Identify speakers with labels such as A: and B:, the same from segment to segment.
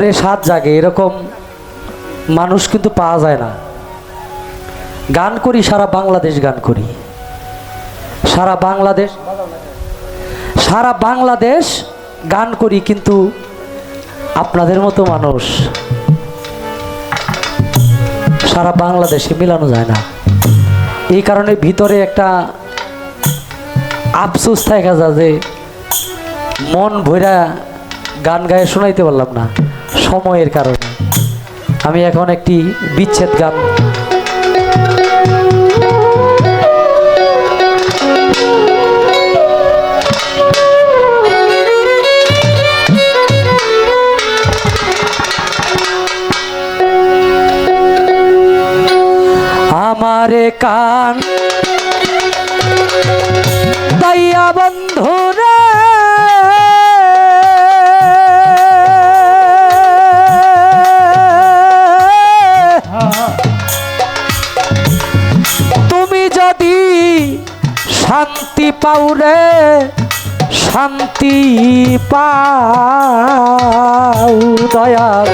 A: ভিতরে স্বাদ জাগে এরকম মানুষ কিন্তু পাওয়া যায় না। গান করি, সারা বাংলাদেশ গান করি, সারা বাংলাদেশ গান করি, কিন্তু আপনাদের মতো মানুষ সারা বাংলাদেশে মিলানো যায় না। এই কারণে ভিতরে একটা আফসোস থাকে যে মন ভইরা গান গায়ে শোনাইতে পারলাম না সময়ের কারণে। আমি এখন একটি বিচ্ছেদ গান আমারে কান দাইয়া বন্ধুরে তুমি যদি শান্তি পাও রে, শান্তি পাও দয়াল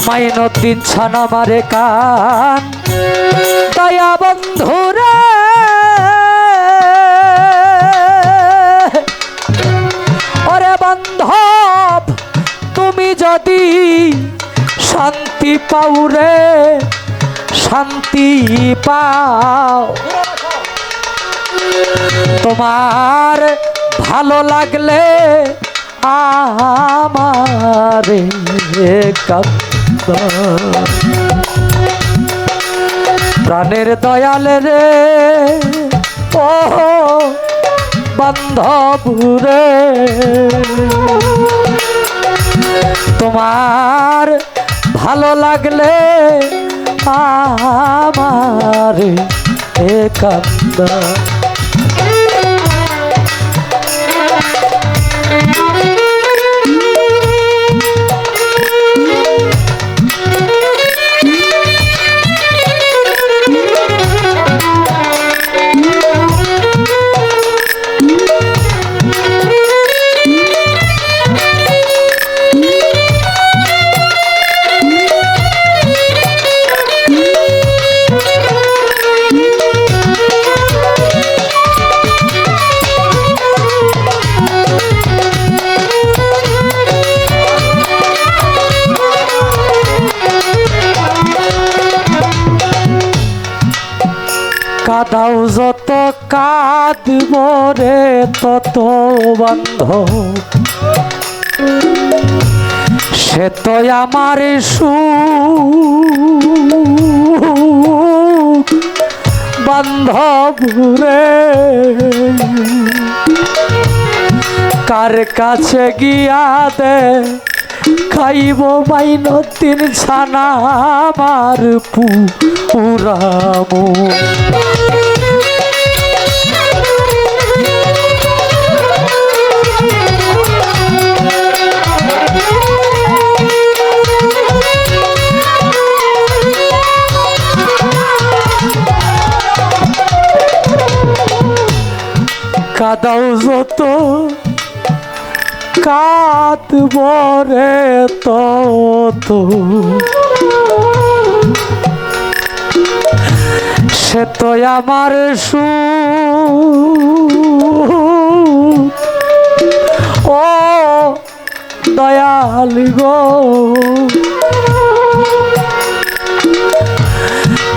A: মাইনুদ্দিন ছানা মারে কান দয়া বন্ধুরে ওরে বান্ধব তুমি যদি শান্তি পাও রে, শান্তি পাও তোমার ভালো লাগলে আমারে প্রাণের দয়াল রে ও বান্ধব রে, তোমার ভালো লাগলে আমারে কান্দা কাদাও যত কাঁদব রে তত বান্ধব সে তো আমার সুখ বান্ধব রে, কার কাছে গিয়া দে খাইব মাইনুদ্দিন ছানা আমার পুরামু কাদাও যত কাঁদব রে তত সে তো আমার সুখ ও দয়াল গো,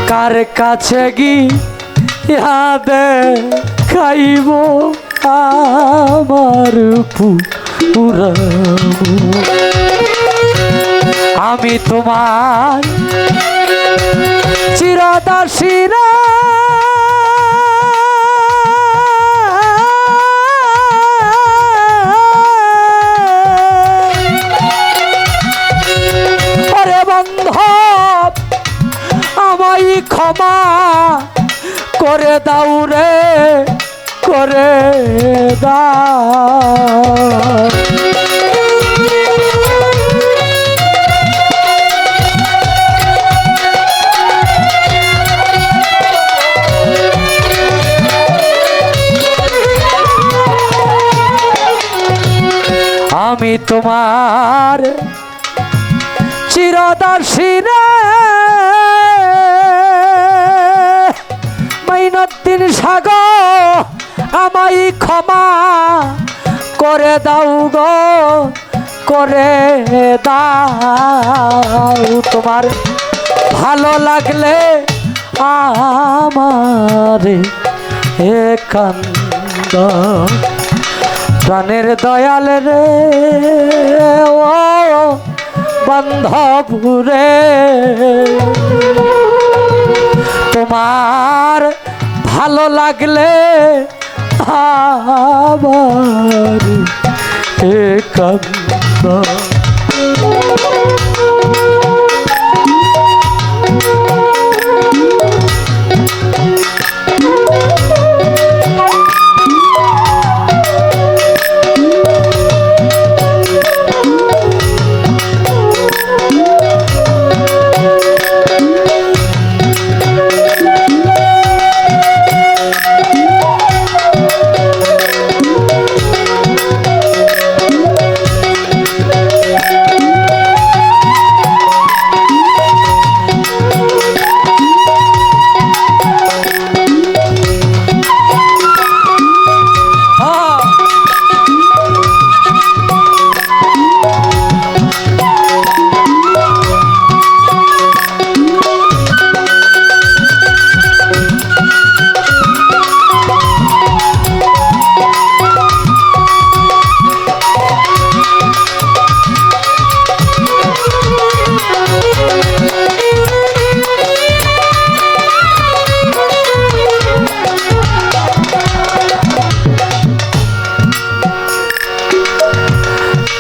A: কার কাছে গিয়া দে খাইব আমার পুরামু আমি তোমার চিরদাসী রে, ওরে বান্ধব আমায় ক্ষমা করে দাও রে, করে দাও আমি তোমার চিরদাসী রে মাইনুদ্দিন সাগর আমায় ক্ষমা করে দাও গো করে দাও তোমার ভালো লাগলে আমার একান্ত প্রাণের দয়াল রে ও বান্ধবরে তোমার ভালো লাগলে আমার একান্ত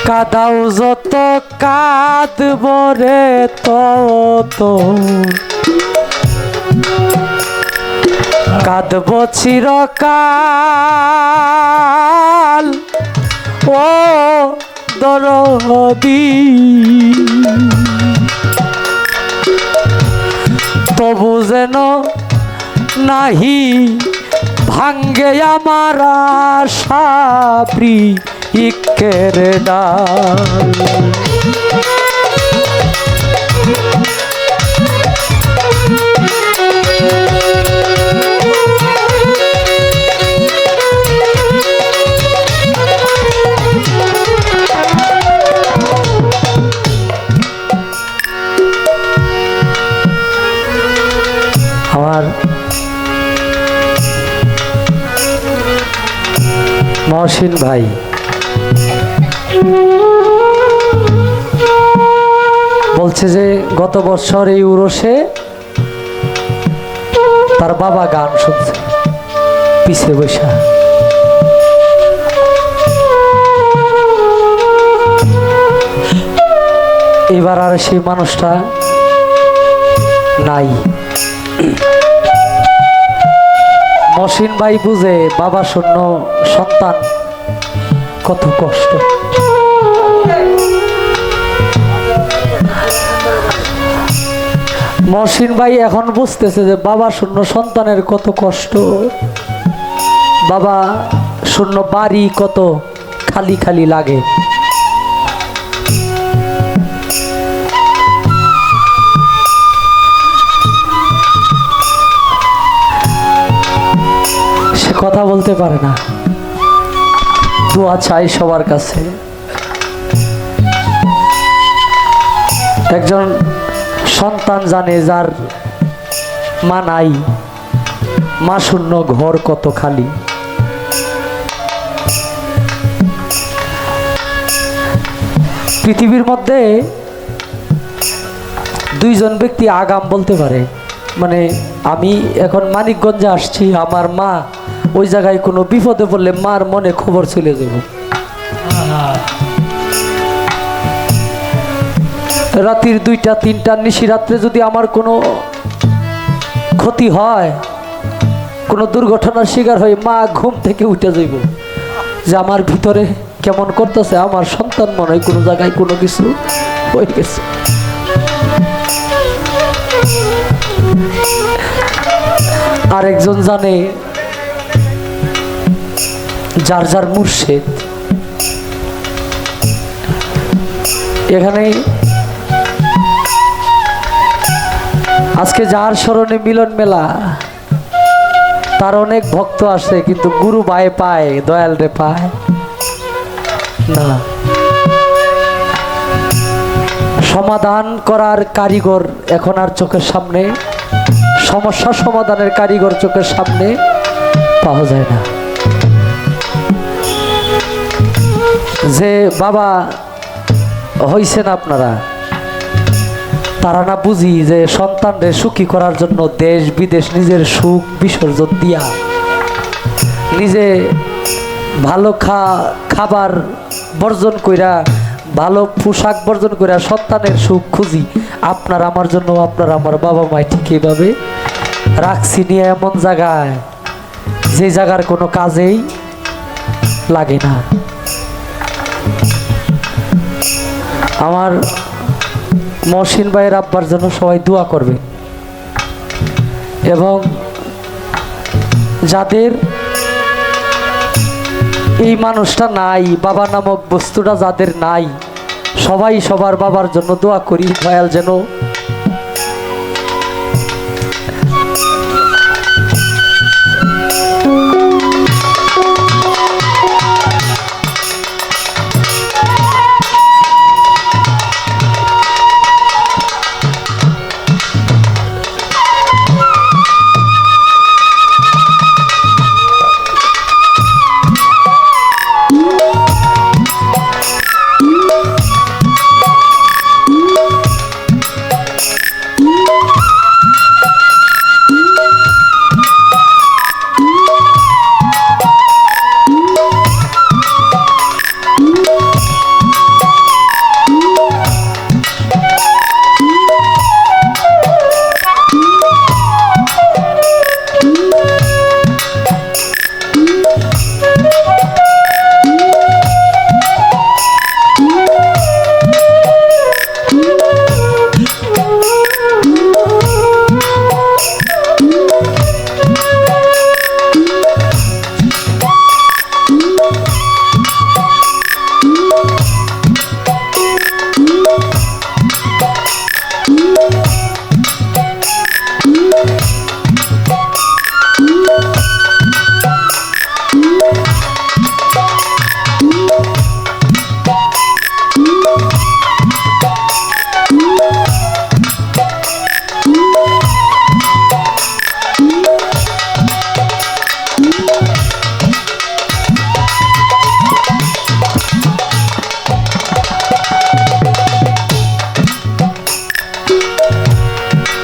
A: কাদাও যত কাঁদব রে তত কাঁদব চিরকাল ও দরদি তবু যেন নাহি ভাঙ্গে আমার আশা প্রিয়ের ডাল আমার মহসিন ভাই বলছে যে গত বছর এই উরসে তার বাবা গান শুনছে পিছে বৈশা এবার আর সেই মানুষটা নাই। মহসিন ভাই বুঝে বাবা শূন্য সন্তান কত কষ্ট। মহসিন ভাই এখন বুঝতেছে যে বাবা শূন্য সন্তানের কত কষ্ট, বাবা শূন্য বাড়ি কত খালি খালি লাগে। সে কথা বলতে পারে না, দোয়া চাই সবার কাছে। একজন সন্তান জানে যার মা নাই, মা শূন্য ঘর কত খালি। পৃথিবীর মধ্যে দুইজন ব্যক্তি আগাম বলতে পারে, মানে আমি এখন মানিকগঞ্জে আসছি, আমার মা ওই জায়গায় কোনো বিপদে পড়লে মার মনে খবর চলে যাব। রাতের 2টা 3টা নিশিরাত্রে যদি আমার কোনো ক্ষতি হয়, কোনো দুর্ঘটনার শিকার হয়ে মা ঘুম থেকে উঠে যাইব যে আমার ভিতরে কেমন করতেছে, আমার সন্তান মনে হয় কোনো জায়গায় কোনো কিছু হয়ে গেছে। আরেকজন জানে যার যার মুর্শিদ, এখানে আজকে যার স্মরণে মিলন মেলা, তার অনেক ভক্ত আসে, কিন্তু গুরু ভাই পায়, দয়াল রে পায় না। সমাধান করার কারিগর এখন আর চোখের সামনে, সমস্যা সমাধানের কারিগর চোখের সামনে পাওয়া যায় না। যে বাবা হইছেন আপনারা, তারা না বুঝি যে সন্তানদের সুখী করার জন্য দেশ বিদেশ নিজের সুখ বিসর্জন দিয়া, নিজে ভালো খাবার বর্জন কইরা, ভালো পোশাক বর্জন কইরা সন্তানের সুখ খুঁজি। আপনার আমার জন্য, আপনার আমার বাবা মাই ঠিক এইভাবে রাখছি নিয়ে এমন জায়গায়, যে জায়গার কোনো কাজেই লাগে না। আমার মহসিন ভাইয়ের আব্বার জন্য সবাই দোয়া করবে, এবং যাদের এই মানুষটা নাই, বাবা নামক বস্তুটা যাদের নাই, সবাই সবার বাবার জন্য দোয়া করি, দয়াল যেন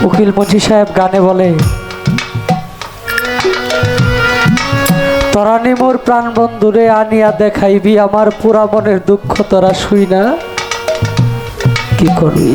A: উকিল মুন্সি সাহেব গানে বলে, তোরা মোর প্রাণ বন্ধুরে আনিয়া দেখাইবি, আমার পুরা মনের দুঃখ তোরা শুই না কি করবি।